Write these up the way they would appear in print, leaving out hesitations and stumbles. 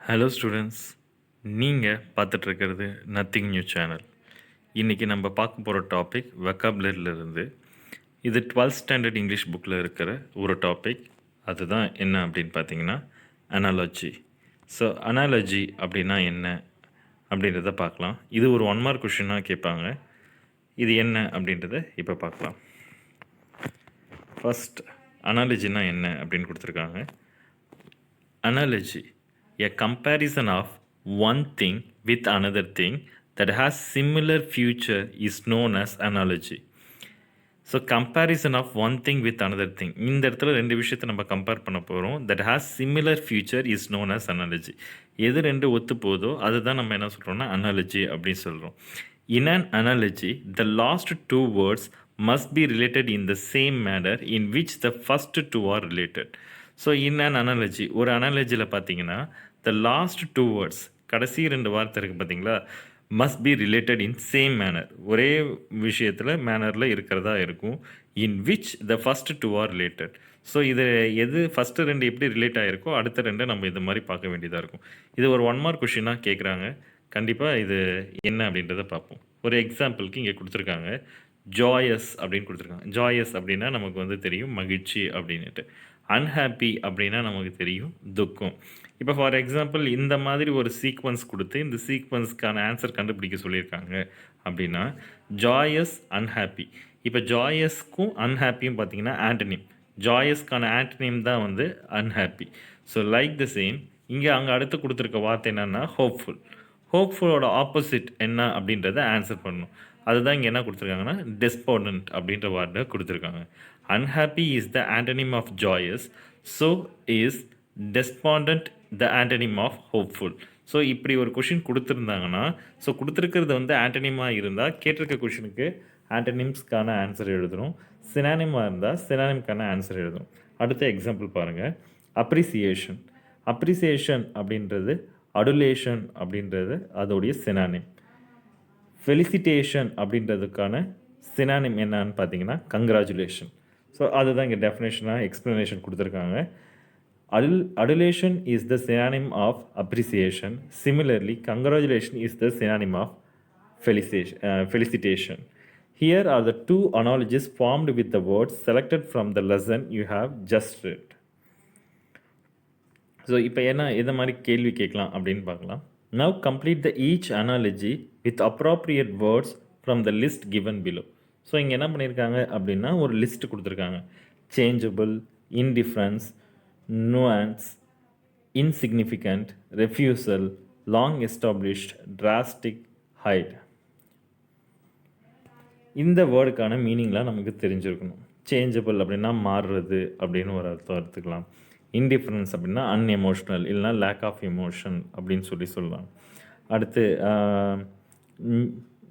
Hello students, நீங்கள் பார்த்துட்ருக்கிறது nothing new channel. இன்றைக்கி நம்ம பார்க்க போகிற டாபிக் வெக்காபுலரியிலிருந்து. இது 12th ஸ்டாண்டர்ட் இங்கிலீஷ் புக்கில் இருக்கிற ஒரு டாபிக். அதுதான் என்ன அப்படின்னு பார்த்தீங்கன்னா அனாலஜி. ஸோ அனாலஜி அப்படின்னா என்ன அப்படின்றத பார்க்கலாம். இது ஒரு 1 மார்க் கொஷினாக கேட்பாங்க. இது என்ன அப்படின்றத இப்போ பார்க்கலாம். ஃபஸ்ட், அனாலஜினா என்ன அப்படின்னு கொடுத்துருக்காங்க. Analogy, a comparison of one thing with another thing that has similar future is known as analogy. So comparison of one thing with another thing. இந்த இடத்துல ரெண்டு விஷயத்தை நம்ம கம்பேர் பண்ண போகிறோம். That has similar feature is known as analogy. எது ரெண்டு ஒத்து போதோ அதுதான் நம்ம என்ன சொல்கிறோம்னா அனாலஜி அப்படின்னு சொல்கிறோம். In an analogy the last two words must be related in the same manner in which the first two are related. So in an analogy, ஒரு அனாலஜியில் பார்த்தீங்கன்னா த லாஸ்ட் டூ வேர்ட்ஸ், கடைசி ரெண்டு வார்த்தை இருக்குது பார்த்தீங்களா, must be related in same manner, ஒரே விஷயத்தில் மேனரில் இருக்கிறதா இருக்கும். In which the first two are related. So இது எது ஃபஸ்ட்டு ரெண்டு எப்படி ரிலேட் ஆகிருக்கோ அடுத்த ரெண்டை நம்ம இது மாதிரி பார்க்க வேண்டியதாக இருக்கும். இது ஒரு 1 மார்க் கொஷினாக கேட்குறாங்க. கண்டிப்பாக இது என்ன அப்படின்றத பார்ப்போம். ஒரு எக்ஸாம்பிளுக்கு இங்கே கொடுத்துருக்காங்க, ஜாயஸ் அப்படின்னு கொடுத்துருக்காங்க. ஜாயஸ் அப்படின்னா நமக்கு வந்து தெரியும் மகிழ்ச்சி அப்படின்ட்டு. அன்ஹாப்பி அப்படின்னா நமக்கு தெரியும் துக்கம். இப்போ ஃபார் எக்ஸாம்பிள் இந்த மாதிரி ஒரு சீக்வன்ஸ் கொடுத்து இந்த சீக்வன்ஸ்க்கான ஆன்சர் கண்டுபிடிக்க சொல்லியிருக்காங்க அப்படின்னா ஜாயஸ் அன்ஹாப்பி. இப்போ ஜாயஸ்க்கும் அன்ஹாப்பியும் பார்த்தீங்கன்னா ஆண்டனிம். ஜாயஸ்க்கான ஆண்டனிம் தான் வந்து unhappy. So like the same இங்கே அங்கே அடுத்து கொடுத்துருக்க வார்த்தை என்னென்னா ஹோப்ஃபுல். ஹோப்ஃபுல்லோட ஆப்போசிட் என்ன அப்படின்றத ஆன்சர் பண்ணணும். அதுதான் இங்கே என்ன கொடுத்துருக்காங்கன்னா டெஸ்பாண்டன்ட் அப்படின்ற வார்த்தை கொடுத்துருக்காங்க. Unhappy is the antonym of joyous, so is despondent the antonym of hopeful. So இப்படி ஒரு கொஷின் கொடுத்துருந்தாங்கன்னா, ஸோ கொடுத்துருக்கிறது வந்து ஆண்டனிமாக இருந்தால் கேட்டிருக்க கொஷினுக்கு ஆண்டனிம்ஸ்க்கான ஆன்சர் எழுதணும். சினானிமாக இருந்தால் சினானிம்க்கான ஆன்சர் எழுதணும். அடுத்த எக்ஸாம்பிள் பாருங்கள், அப்ரிசியேஷன். அப்ரிசியேஷன் அப்படின்றது அடுலேஷன் அப்படின்றது அதோடைய சினானிம். ஃபெலிசிட்டேஷன் அப்படின்றதுக்கான சினானிம் என்னன்னு பார்த்தீங்கன்னா கங்க்ராச்சுலேஷன். ஸோ அதுதான் இங்கே டெஃபினேஷனாக எக்ஸ்ப்ளனேஷன் கொடுத்துருக்காங்க. Adulation is the synonym of appreciation. Similarly, congratulation is the synonym of felicitation. Here are the two analogies formed with the words selected from the lesson you have just read. So இப்போ என்ன எதை மாதிரி கேள்வி கேட்கலாம் அப்படின்னு பார்க்கலாம். Now complete the each analogy with appropriate words from the list given below. So இங்கே என்ன பண்ணியிருக்காங்க அப்படின்னா ஒரு லிஸ்ட் கொடுத்துருக்காங்க. Changeable, indifference, nuance, insignificant, refusal, long established, drastic, hide. இந்த வேர்டுக்கான மீனிங்லாம் நமக்கு தெரிஞ்சிருக்கணும். சேஞ்சபிள் அப்படின்னா மாறுறது அப்படின்னு ஒரு அர்த்தம் எடுத்துக்கலாம். இன்டிஃபரன்ஸ் அப்படின்னா அன்எமோஷ்னல் இல்லைனா லேக் ஆஃப் எமோஷன் அப்படின்னு சொல்லலாம். அடுத்து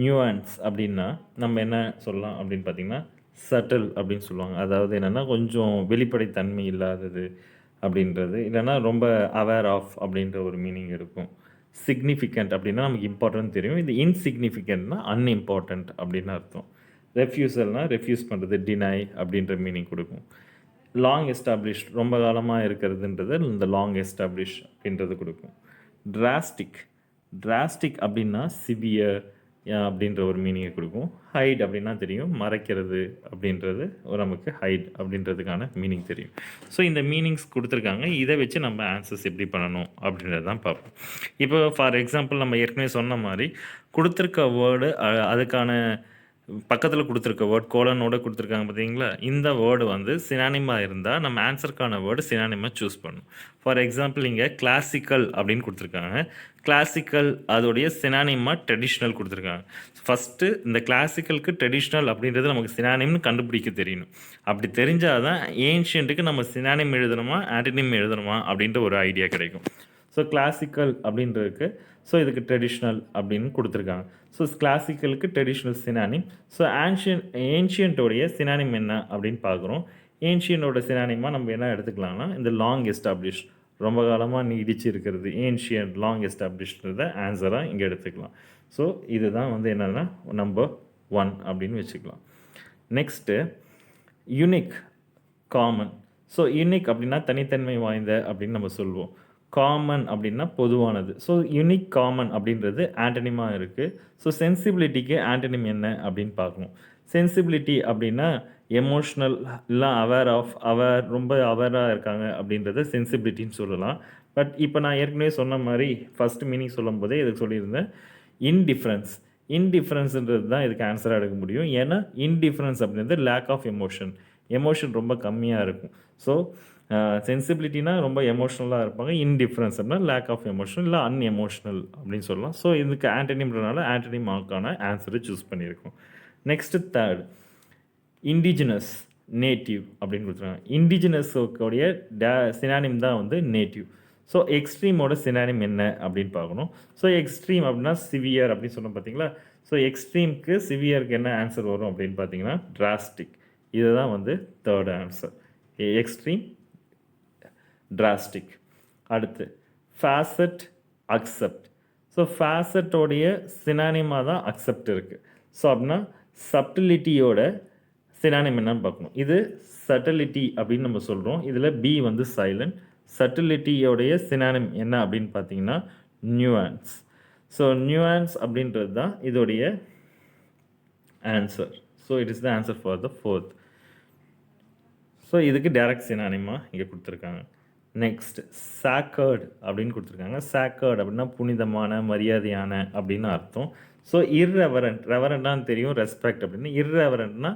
நியூஆன்ஸ் அப்படின்னா நம்ம என்ன சொல்லலாம் அப்படின்னு பார்த்திங்கன்னா சட்டில் அப்படின்னு சொல்லுவாங்க. அதாவது என்னென்னா கொஞ்சம் வெளிப்படைத்தன்மை இல்லாதது அப்படின்றது, இல்லைனா ரொம்ப அவேர் ஆஃப் அப்படின்ற ஒரு மீனிங் இருக்கும். சிக்னிஃபிகண்ட் அப்படின்னா நமக்கு இம்பார்ட்டன்ட் தெரியும். இது இன்சிக்னிஃபிகண்ட்னா அன்இம்பார்ட்டண்ட் அப்படின்னு அர்த்தம். ரெஃப்யூசல்னால் ரெஃப்யூஸ் பண்ணுறது, டினை அப்படின்ற மீனிங் கொடுக்கும். லாங் எஸ்டாப்ளிஷ் ரொம்ப காலமாக இருக்கிறதுன்றது இந்த லாங் எஸ்டாப்ளிஷ் அப்படின்றது கொடுக்கும். டிராஸ்டிக் அப்படின்னா சிவியர் அப்படின்ற ஒரு மீனிங்கை கொடுக்கும். ஹைட் அப்படின்னா தெரியும் மறைக்கிறது அப்படின்றது நமக்கு ஹைட் அப்படின்றதுக்கான மீனிங் தெரியும். ஸோ இந்த மீனிங்ஸ் கொடுத்துருக்காங்க. இதை வச்சு நம்ம ஆன்சர்ஸ் எப்படி பண்ணணும் அப்படின்றது தான் பார்ப்போம். இப்போ ஃபார் எக்ஸாம்பிள் நம்ம ஏற்கனவே சொன்ன மாதிரி கொடுத்துருக்க வேர்டு அதுக்கான பக்கத்தில் கொடுத்துருக்க வேர்ட் கோலனோட கொடுத்துருக்காங்க பார்த்தீங்களா. இந்த வேர்டு வந்து சினானிமாக இருந்தால் நம்ம ஆன்சருக்கான வேர்டு சினானிமாக சூஸ் பண்ணணும். ஃபார் எக்ஸாம்பிள் இங்கே கிளாசிக்கல் அப்படின்னு கொடுத்துருக்காங்க. கிளாசிக்கல் அதோடைய சினானிமாக ட்ரெடிஷ்னல் கொடுத்துருக்காங்க. ஃபஸ்ட்டு இந்த கிளாசிக்கலுக்கு ட்ரெடிஷ்னல் அப்படின்றது நமக்கு சினானிம்னு கண்டுபிடிக்க தெரியணும். அப்படி தெரிஞ்சால் தான் ஏன்ஷியன்ட்டுக்கு நம்ம சினானிம் எழுதணுமா ஆன்டனிம் எழுதணுமா அப்படின்ற ஒரு ஐடியா கிடைக்கும். ஸோ கிளாசிக்கல் அப்படின்றதுக்கு ஸோ இதுக்கு ட்ரெடிஷ்னல் அப்படின்னு கொடுத்துருக்காங்க. ஸோ கிளாசிக்கலுக்கு ட்ரெடிஷ்னல் சினானிம். ஸோ ஏன்ஷியன்ட்டோடைய சினானிம் என்ன அப்படின்னு பார்க்குறோம். ஏன்ஷியனோட சினானிமாக நம்ம என்ன எடுத்துக்கலாம்னா இந்த லாங் எஸ்டாப்ளிஷ், ரொம்ப காலமாக நீடிச்சு இருக்கிறது, ஏன்ஷியன்ட் லாங் எஸ்டாப்ளிஷ்ன்றத ஆன்சராக இங்கே எடுத்துக்கலாம். ஸோ இதுதான் வந்து என்னென்னா நம்பர் 1 அப்படின்னு வச்சுக்கலாம். Next unique, common. So unique அப்படின்னா தனித்தன்மை வாய்ந்த அப்படின்னு நம்ம சொல்லுவோம். காமன் அப்படின்னா பொதுவானது. ஸோ யுனிக் காமன் அப்படின்றது ஆண்டனிமா இருக்குது. ஸோ சென்சிபிலிட்டிக்கு ஆண்டனிம் என்ன அப்படின்னு பார்க்கணும். சென்சிபிலிட்டி அப்படின்னா எமோஷ்னல் இல்லை அவேர் ரொம்ப அவேராக இருக்காங்க அப்படின்றத சென்சிபிலிட்டின்னு சொல்லலாம். பட் இப்போ நான் ஏற்கனவே சொன்ன மாதிரி ஃபஸ்ட் மீனிங் சொல்லும் போதே இதுக்கு சொல்லியிருந்தேன் இன்டிஃப்ரென்ஸ். இன்டிஃப்ரென்ஸுன்றது தான் இதுக்கு ஆன்சராக எடுக்க முடியும். ஏன்னா இன்டிஃப்ரென்ஸ் அப்படின்றது லேக் ஆஃப் எமோஷன். எமோஷன் ரொம்ப கம்மியாக இருக்கும். ஸோ சென்சிபிலிட்டினா ரொம்ப எமோஷ்னலாக இருப்பாங்க. இன்டிஃப்ரென்ஸ் அப்படின்னா லேக் ஆஃப் எமோஷன் இல்லை அன்எமோஷ்னல் அப்படின்னு சொல்லலாம். ஸோ இதுக்கு ஆண்டனிம்ன்றனால ஆண்டனிமாக்கான ஆன்சரை சூஸ் பண்ணியிருக்கோம். நெக்ஸ்ட்டு தேர்ட் இண்டிஜினஸ் நேட்டிவ் அப்படின்னு கொடுத்துருக்காங்க. இண்டிஜினஸோடைய சினானிம் தான் வந்து நேட்டிவ். ஸோ எக்ஸ்ட்ரீமோட சினானிம் என்ன அப்படின்னு பார்க்கணும். ஸோ எக்ஸ்ட்ரீம் அப்படின்னா சிவியர் அப்படின்னு சொன்னோம் பார்த்தீங்களா. ஸோ எக்ஸ்ட்ரீம்க்கு சிவியருக்கு என்ன ஆன்சர் வரும் அப்படின்னு பார்த்தீங்கன்னா டிராஸ்டிக். இதுதான் வந்து தேர்ட் ஆன்சர். Extreme, drastic. அடுத்து ஃபேசட், அக்செப்ட். ஸோ ஃபேசட்டோடைய சினானிமாக தான் அக்செப்ட் இருக்குது. ஸோ அப்படின்னா சப்டிலிட்டியோட சினானிம் என்னன்னு பார்க்கணும். இது சட்டிலிட்டி அப்படின்னு நம்ம சொல்கிறோம். இதில் பி வந்து சைலண்ட். சட்டிலிட்டியோடைய சினானிம் என்ன அப்படின்னு பார்த்தீங்கன்னா நியூஆன்ஸ். ஸோ நியூஆன்ஸ் அப்படின்றது தான் இதோடைய answer. So it is the answer for the fourth. So இதுக்கு டைரக்ட் சினானிமாக இங்கே கொடுத்துருக்காங்க. நெக்ஸ்ட் சாக்கர்ட் அப்படின்னு கொடுத்துருக்காங்க. சாக்கர்ட் அப்படின்னா புனிதமான, மரியாதையான அப்படின்னு அர்த்தம். ஸோ இர்ரெவரண்ட், ரெவரண்ட்டான்னு தெரியும், ரெஸ்பெக்ட் அப்படின்னு. இர்ரெவரண்ட்னா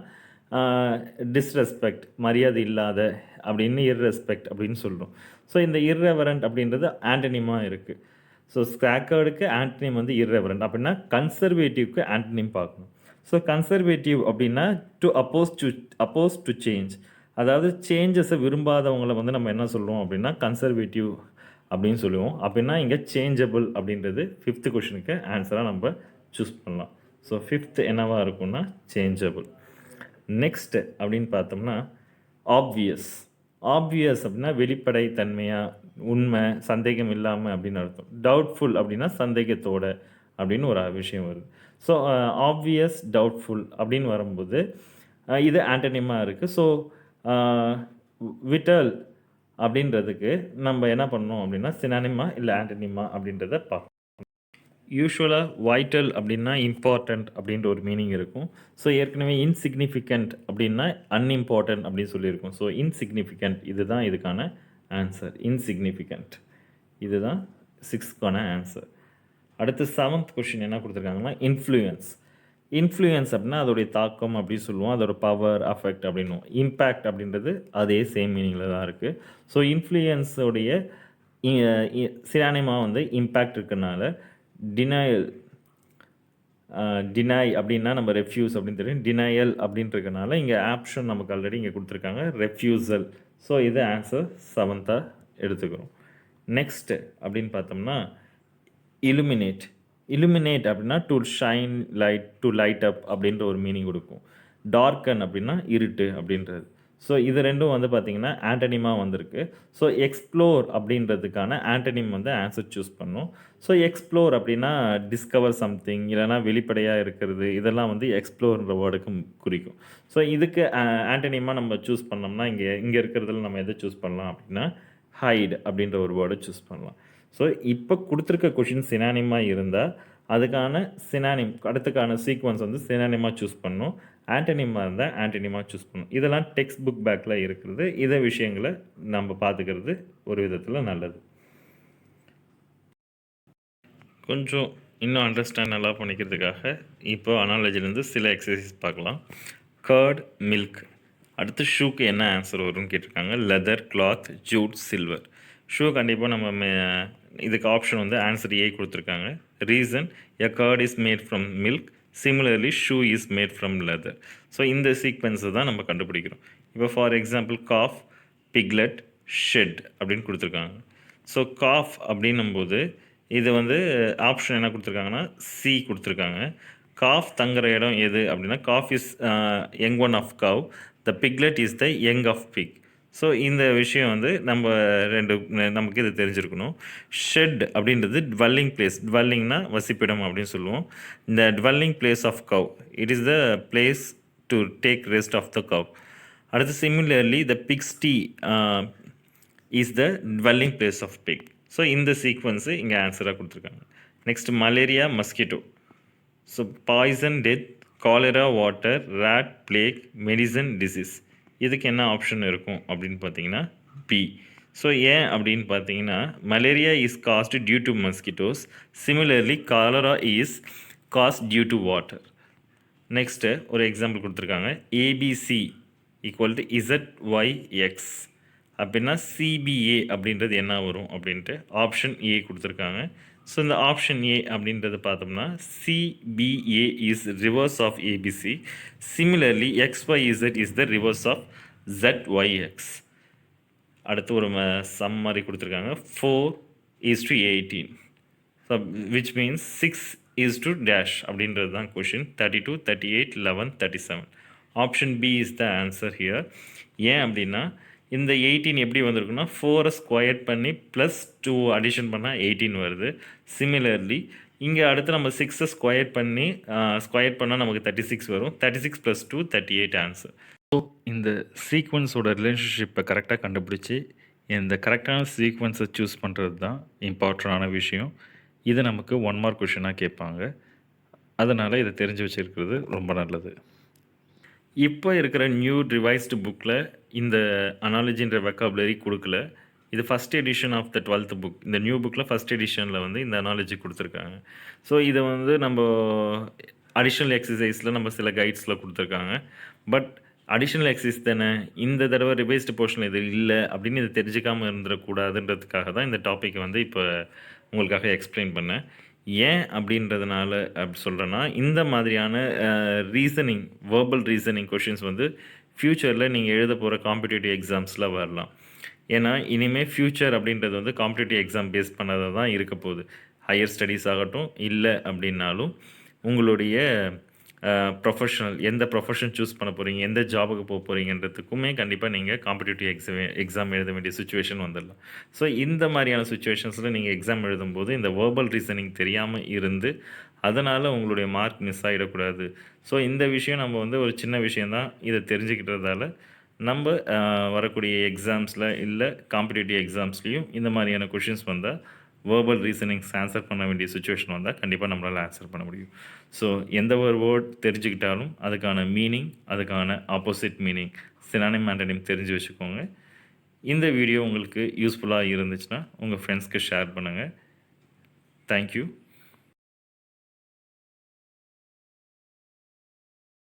டிஸ்ரெஸ்பெக்ட், மரியாதை இல்லாத அப்படின்னு இர்ரெஸ்பெக்ட் அப்படின்னு சொல்கிறோம். ஸோ இந்த இர்ரெவரண்ட் அப்படின்றது ஆண்டனிமாக இருக்குது. ஸோ சாக்கர்டுக்கு ஆண்டனிம் வந்து இர்ரெவரண்ட். அப்படின்னா கன்சர்வேட்டிவ்க்கு ஆண்டனிம் பார்க்கணும். ஸோ கன்சர்வேட்டிவ் அப்படின்னா அப்போஸ் டு சேஞ்ச். அதாவது சேஞ்சஸை விரும்பாதவங்களை வந்து நம்ம என்ன சொல்லுவோம் அப்படின்னா கன்சர்வேட்டிவ் அப்படின்னு சொல்லுவோம். அப்படின்னா இங்கே சேஞ்சபிள் அப்படின்றது ஃபிஃப்த்து கொஷனுக்கு ஆன்சராக நம்ம சூஸ் பண்ணலாம். ஸோ ஃபிஃப்த் என்னவாக இருக்கும்னா சேஞ்சபிள். நெக்ஸ்ட்டு அப்படின்னு பார்த்தோம்னா ஆப்வியஸ். ஆப்வியஸ் அப்படின்னா வெளிப்படை தன்மையாக, உண்மை, சந்தேகம் இல்லாமல் அப்படின்னு அர்த்தம். டவுட்ஃபுல் அப்படின்னா சந்தேகத்தோட அப்படின்னு ஒரு விஷயம் வருது. ஸோ ஆப்வியஸ், டவுட்ஃபுல் அப்படின்னு வரும்போது இது ஆண்டனிமாக இருக்குது. ஸோ விட்டல் அப்படின்றதுக்கு நம்ம என்ன பண்ணணும் அப்படின்னா சினானிமா இல்லை ஆண்டனிமா அப்படின்றத பார்க்கணும். யூஸ்வலாக வைட்டல் அப்படின்னா இம்பார்ட்டண்ட் அப்படின்ற ஒரு மீனிங் இருக்கும். ஸோ ஏற்கனவே இன்சிக்னிஃபிகண்ட் அப்படின்னா அன்இம்பார்ட்டன்ட் அப்படின்னு சொல்லியிருக்கோம். ஸோ இன்சிக்னிஃபிகண்ட் இதுதான் இதுக்கான ஆன்சர். இன்சிக்னிஃபிகண்ட் இதுதான் 6க்கான ஆன்சர். அடுத்து 7th கொஷின் என்ன கொடுத்துருக்காங்கன்னா இன்ஃப்ளூயன்ஸ். இன்ஃப்ளூயன்ஸ் அப்படின்னா அதோடைய தாக்கம் அப்படின்னு சொல்லுவோம். அதோட பவர், அஃபெக்ட் அப்படின்னும். இம்பேக்ட் அப்படின்றது அதே சேம் மீனிங்கில் தான் இருக்குது. ஸோ இன்ஃப்ளூயன்ஸோடைய சினானிமா வந்து இம்பேக்ட் இருக்கிறனால டினையல். டினை அப்படின்னா நம்ம ரெஃப்யூஸ் அப்படின்னு தெரியும். டினையல் அப்படின்றதுனால இங்கே ஆப்ஷன் நமக்கு ஆல்ரெடி இங்கே கொடுத்துருக்காங்க ரெஃப்யூசல். ஸோ இது ஆன்சர் 7th எடுத்துக்கிறோம். நெக்ஸ்ட்டு அப்படின்னு பார்த்தோம்னா இலுமினேட். இலுமினேட் அப்படின்னா to shine light, to light up அப்படின்ற ஒரு மீனிங் கொடுக்கும். டார்க்கன் அப்படின்னா இருட்டு அப்படின்றது. ஸோ இது ரெண்டும் வந்து பார்த்திங்கன்னா ஆண்டனிமாக வந்திருக்கு. ஸோ எக்ஸ்ப்ளோர் அப்படின்றதுக்கான ஆண்டனிம் வந்து ஆன்சர் சூஸ் பண்ணோம். ஸோ எக்ஸ்ப்ளோர் அப்படின்னா டிஸ்கவர் சம்திங், இல்லைனா வெளிப்படையாக இருக்கிறது, இதெல்லாம் வந்து எக்ஸ்ப்ளோர்ன்ற வேர்டுக்கு குறிக்கும். ஸோ இதுக்கு ஆண்டனிமாக நம்ம சூஸ் பண்ணோம்னா இங்கே இருக்கிறதுல நம்ம எதை சூஸ் பண்ணலாம் அப்படின்னா ஹைட் அப்படின்ற ஒரு வேர்டை சூஸ் பண்ணலாம். ஸோ இப்போ கொடுத்துருக்க கொஷின் சினானிமாக இருந்தால் அதுக்கான சினானிம் அடுத்துக்கான சீக்வன்ஸ் வந்து சினானிமாக சூஸ் பண்ணணும். ஆண்டனிமாக இருந்தால் ஆண்டனிமாக சூஸ் பண்ணணும். இதெல்லாம் டெக்ஸ்ட் புக் பேக்கில் இருக்கிறது. இதை விஷயங்களை நம்ம பார்த்துக்கிறது ஒரு விதத்தில் நல்லது. கொஞ்சம் இன்னும் அண்டர்ஸ்டாண்ட் நல்லா பண்ணிக்கிறதுக்காக இப்போ அனாலஜிலேருந்து சில எக்ஸசைஸ் பார்க்கலாம். Curd, milk. அடுத்து ஷூக்கு என்ன ஆன்சர் வரும்னு கேட்டிருக்காங்க. Leather, cloth, jute, silver. Shoe கண்டிப்பாக நம்ம இதுக்கு ஆப்ஷன் வந்து ஆன்சர் ஏ கொடுத்துருக்காங்க. Reason a curd is made from milk, similarly shoe is made from leather. So இந்த சீக்வன்ஸை தான் நம்ம கண்டுபிடிக்கிறோம். இப்போ for example calf, piglet, shed அப்படின்னு கொடுத்துருக்காங்க. ஸோ காஃப் அப்படின்னும்போது இது வந்து ஆப்ஷன் என்ன கொடுத்துருக்காங்கன்னா சி கொடுத்துருக்காங்க. காஃப் தங்குற இடம் எது அப்படின்னா calf is young one of cow, the piglet is the young of pig. So இந்த விஷயம் வந்து நமக்கு இது தெரிஞ்சிருக்கணும். ஷெட் அப்படின்றது டுவெல்லிங் பிளேஸ். டுவெல்லிங்னா வசிப்பிடம் அப்படின்னு சொல்லுவோம். இந்த dwelling place of cow, it is the place to take rest of the cow. அடுத்து similarly the pigsty is the dwelling place of pig. So இந்த சீக்வன்ஸு இங்கே ஆன்சராக கொடுத்துருக்காங்க. Next malaria, mosquito. So poison, death, cholera, water, rat, plague, medicine, disease. இதுக்கு என்ன option இருக்கும் அப்படின்னு பார்த்தீங்கன்னா பி. ஸோ ஏன் அப்படின்னு பார்த்தீங்கன்னா malaria is caused due to mosquitoes. Similarly cholera is caused due to water. Next ஒரு எக்ஸாம்பிள் கொடுத்துருக்காங்க. ஏபிசி ஈக்குவல் டு இசட்ஒய்எக்ஸ் அப்படின்னா சிபிஏ அப்படின்றது என்ன வரும் அப்படின்ட்டு ஆப்ஷன் ஏ கொடுத்துருக்காங்க. ஸோ இந்த ஆப்ஷன் ஏ அப்படின்றது பார்த்தோம்னா CBA is reverse of ABC. Similarly XYZ is the reverse of ZYX. அடுத்து ஒரு சம் மாதிரி கொடுத்துருக்காங்க. 4:18. ஸோ விச் மீன்ஸ் 6 டேஷ் அப்படின்றது தான் question. 32, 38, 11, 37. Option B is the answer here. ஏன் அப்படின்னா இந்த 18 எப்படி வந்திருக்குன்னா 4 ஸ்கொயர் பண்ணி ப்ளஸ் 2 அடிஷன் பண்ணால் 18 வருது. சிமிலர்லி இங்கே அடுத்து நம்ம 6 ஸ்கொயர் பண்ணால் நமக்கு 36 வரும். 36 + 2 38 ஆன்சர். ஸோ இந்த சீக்வன்ஸோட ரிலேஷன்ஷிப்பை கரெக்டாக கண்டுபிடிச்சி இந்த கரெக்டான சீக்வன்ஸை சூஸ் பண்ணுறது தான் இம்பார்ட்டண்டான விஷயம். இது நமக்கு 1 மார்க் கொஷினாக கேட்பாங்க. அதனால் இதை தெரிஞ்சு வச்சுருக்கிறது ரொம்ப நல்லது. இப்போ இருக்கிற நியூ ரிவைஸ்டு புக்கில் இந்த அனாலஜின்ற வெக்காபுலரி கொடுக்கல. இது first edition of the 12th book. இந்த நியூ புக்கில் ஃபஸ்ட் எடிஷனில் வந்து இந்த அனாலஜி கொடுத்துருக்காங்க. ஸோ இதை வந்து நம்ம அடிஷ்னல் எக்ஸசைஸில் நம்ம சில கைட்ஸில் கொடுத்துருக்காங்க. பட் அடிஷ்னல் எக்ஸசைஸ் தானே, இந்த தடவை ரிவைஸ்டு போர்ஷனில் இது இல்லை அப்படின்னு இதை தெரிஞ்சுக்காமல் இருந்துடக்கூடாதுன்றதுக்காக தான் இந்த டாப்பிக்கை வந்து இப்போ உங்களுக்காக எக்ஸ்பிளைன் பண்ணேன். ஏன் அப்படின்றதுனால அப்படி சொல்கிறேன்னா இந்த மாதிரியான ரீசனிங், வேர்பல் ரீசனிங் கொஷின்ஸ் வந்து ஃப்யூச்சரில் நீங்கள் எழுத போகிற காம்படிட்டிவ் எக்ஸாம்ஸில் வரலாம். ஏன்னா இனிமேல் ஃப்யூச்சர் அப்படின்றது வந்து காம்படிட்டிவ் எக்ஸாம் பேஸ் பண்ணதாக தான் இருக்க போகுது. ஹையர் ஸ்டடீஸ் ஆகட்டும், இல்லை அப்படின்னாலும் உங்களுடைய ப்ரொஃபஷனல் எந்த ப்ரொஃபஷன் சூஸ் பண்ண போகிறீங்க, எந்த ஜாபுக்கு போக போகிறீங்கன்றதுக்குமே கண்டிப்பாக நீங்கள் காம்படிட்டிவ் எக்ஸாம் எழுத வேண்டிய சுச்சுவேஷன் வந்துடலாம். ஸோ இந்த மாதிரியான சுச்சுவேஷன்ஸில் நீங்கள் எக்ஸாம் எழுதும்போது இந்த வேர்பல் ரீசனிங் தெரியாமல் இருந்து அதனால் உங்களுடைய மார்க் மிஸ் ஆகிடக்கூடாது. ஸோ இந்த விஷயம் நம்ம வந்து ஒரு சின்ன விஷயந்தான், இதை தெரிஞ்சுக்கிட்டதால நம்ம வரக்கூடிய எக்ஸாம்ஸில் இல்லை காம்படிட்டிவ் எக்ஸாம்ஸ்லேயும் இந்த மாதிரியான கொஷின்ஸ் வந்தால் வேர்பல் ரீசனிங்ஸ் ஆன்சர் பண்ண வேண்டிய சுச்சுவேஷன் வந்தால் கண்டிப்பாக நம்மளால் ஆன்சர் பண்ண முடியும். ஸோ எந்த ஒரு வேர்ட் தெரிஞ்சுக்கிட்டாலும் அதுக்கான மீனிங், அதுக்கான ஆப்போசிட் மீனிங், சினானிம், ஆண்டனிம் தெரிஞ்சு வச்சுக்கோங்க. இந்த வீடியோ உங்களுக்கு யூஸ்ஃபுல்லாக இருந்துச்சுன்னா உங்கள் ஃப்ரெண்ட்ஸ்க்கு ஷேர் பண்ணுங்கள். தேங்க்யூ.